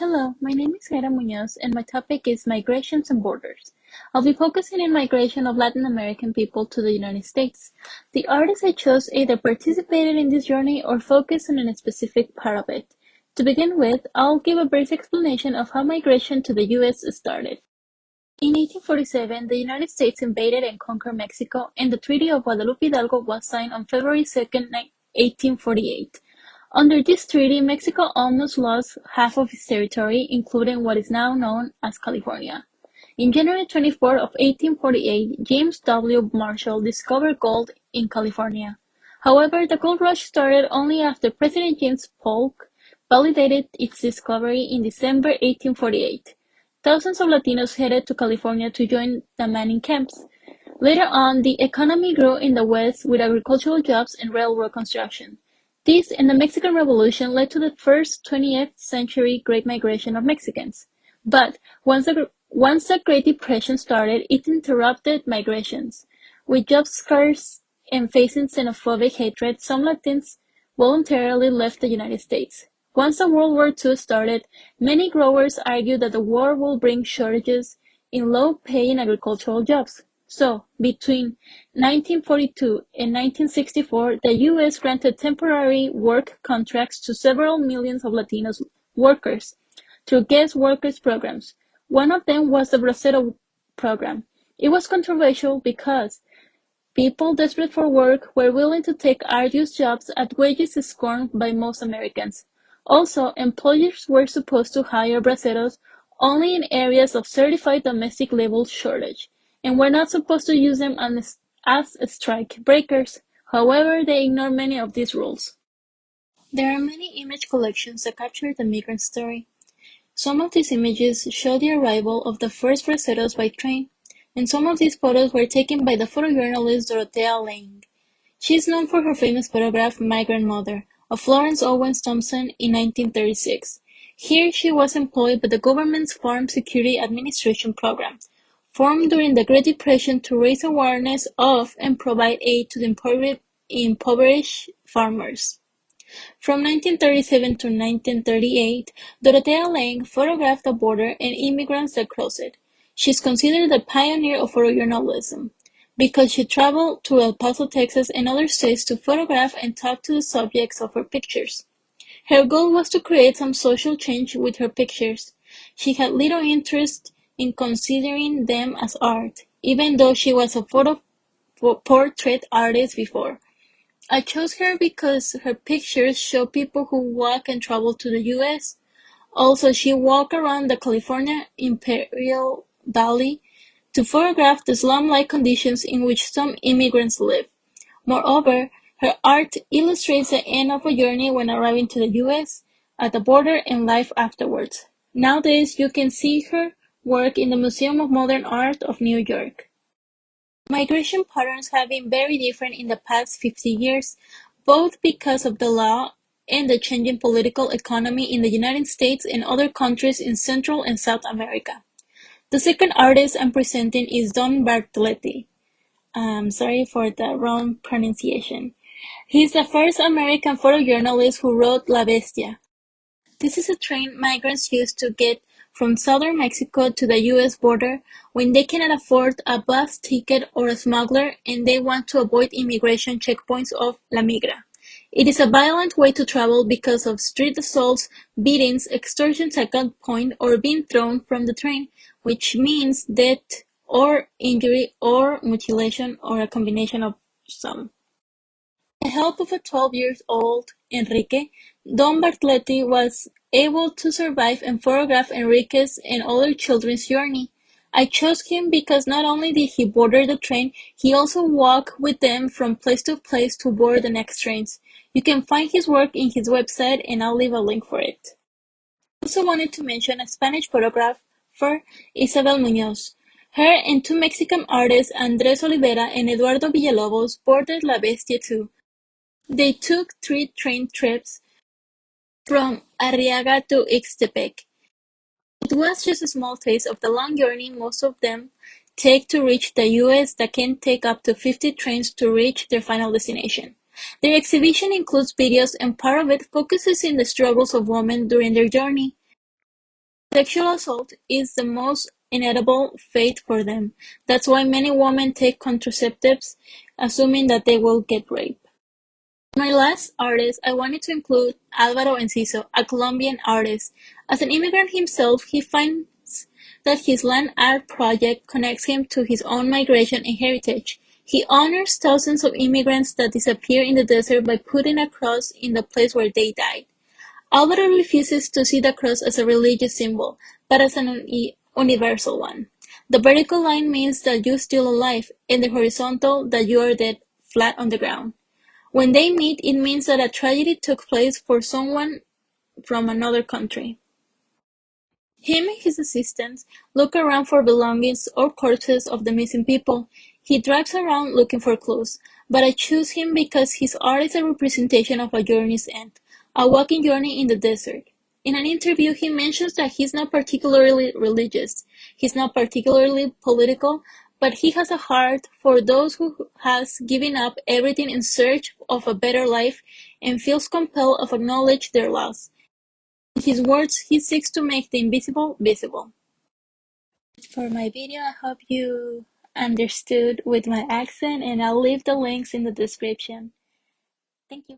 Hello, my name is Isabel Munoz and my topic is migrations and borders. I'll be focusing on migration of Latin American people to the United States. The artists I chose either participated in this journey or focused on a specific part of it. To begin with, I'll give a brief explanation of how migration to the U.S. started. In 1847, the United States invaded and conquered Mexico, and the Treaty of Guadalupe Hidalgo was signed on February 2, 1848. Under this treaty, Mexico almost lost half of its territory, including what is now known as California. In January 24 of 1848, James W. Marshall discovered gold in California. However, the gold rush started only after President James Polk validated its discovery in December 1848. Thousands of Latinos headed to California to join the mining camps. Later on, the economy grew in the West with agricultural jobs and railroad construction. This and the Mexican Revolution led to the first 20th century Great Migration of Mexicans. But once the Great Depression started, it interrupted migrations. With job scarce and facing xenophobic hatred, some Latins voluntarily left the United States. Once the World War II started, many growers argued that the war will bring shortages in low-paying agricultural jobs. So, between 1942 and 1964, the U.S. granted temporary work contracts to several millions of Latino workers through guest workers programs. One of them was the Bracero Program. It was controversial because people desperate for work were willing to take arduous jobs at wages scorned by most Americans. Also, employers were supposed to hire braceros only in areas of certified domestic labor shortage, and were not supposed to use them as strike breakers. However, they ignored many of these rules. There are many image collections that capture the migrant story. Some of these images show the arrival of the first braceros by train, and some of these photos were taken by the photojournalist Dorothea Lange. She is known for her famous photograph Migrant Mother of Florence Owens Thompson in 1936. Here she was employed by the government's Farm Security Administration program, formed during the Great Depression to raise awareness of and provide aid to the impoverished farmers. From 1937 to 1938, Dorothea Lange photographed the border and immigrants that crossed it. She is considered the pioneer of photojournalism because she traveled to El Paso, Texas and other states to photograph and talk to the subjects of her pictures. Her goal was to create some social change with her pictures. She had little interest in considering them as art, even though she was a portrait artist before. I chose her because her pictures show people who walk and travel to the U.S. Also, she walked around the California Imperial Valley to photograph the slum-like conditions in which some immigrants live. Moreover, her art illustrates the end of a journey when arriving to the U.S., at the border, and life afterwards. Nowadays, you can see her work in the Museum of Modern Art of New York. Migration patterns have been very different in the past 50 years, both because of the law and the changing political economy in the United States and other countries in Central and South America. The second artist I'm presenting is Don Bartletti. Sorry for the wrong pronunciation. He's the first American photojournalist who wrote La Bestia. This is a train migrants use to get from southern Mexico to the U.S. border when they cannot afford a bus ticket or a smuggler and they want to avoid immigration checkpoints of La Migra. It is a violent way to travel because of street assaults, beatings, extortions at gunpoint, or being thrown from the train, which means death or injury or mutilation or a combination of some. With the help of a 12-year-old Enrique, Don Bartletti was able to survive and photograph Enrique's and other children's journey. I chose him because not only did he board the train, he also walked with them from place to place to board the next trains. You can find his work in his website and I'll leave a link for it. I also wanted to mention a Spanish photographer, Isabel Munoz. Her and two Mexican artists, Andrés Olivera and Eduardo Villalobos, boarded La Bestia too. They took 3 train trips from Arriaga to Ixtepec. It was just a small taste of the long journey most of them take to reach the U.S. that can take up to 50 trains to reach their final destination. Their exhibition includes videos and part of it focuses in the struggles of women during their journey. Sexual assault is the most inevitable fate for them. That's why many women take contraceptives, assuming that they will get raped. My last artist, I wanted to include Alvaro Enciso, a Colombian artist. As an immigrant himself, he finds that his land art project connects him to his own migration and heritage. He honors thousands of immigrants that disappear in the desert by putting a cross in the place where they died. Alvaro refuses to see the cross as a religious symbol, but as an universal one. The vertical line means that you're still alive, and the horizontal that you are dead, flat on the ground. When they meet, it means that a tragedy took place for someone from another country. Him and his assistants look around for belongings or corpses of the missing people. He drives around looking for clues, but I choose him because his art is a representation of a journey's end, a walking journey in the desert. In an interview, he mentions that he's not particularly religious, he's not particularly political, but he has a heart for those who has given up everything in search of a better life and feels compelled of acknowledge their loss. In his words, he seeks to make the invisible visible. For my video, I hope you understood with my accent, and I'll leave the links in the description. Thank you.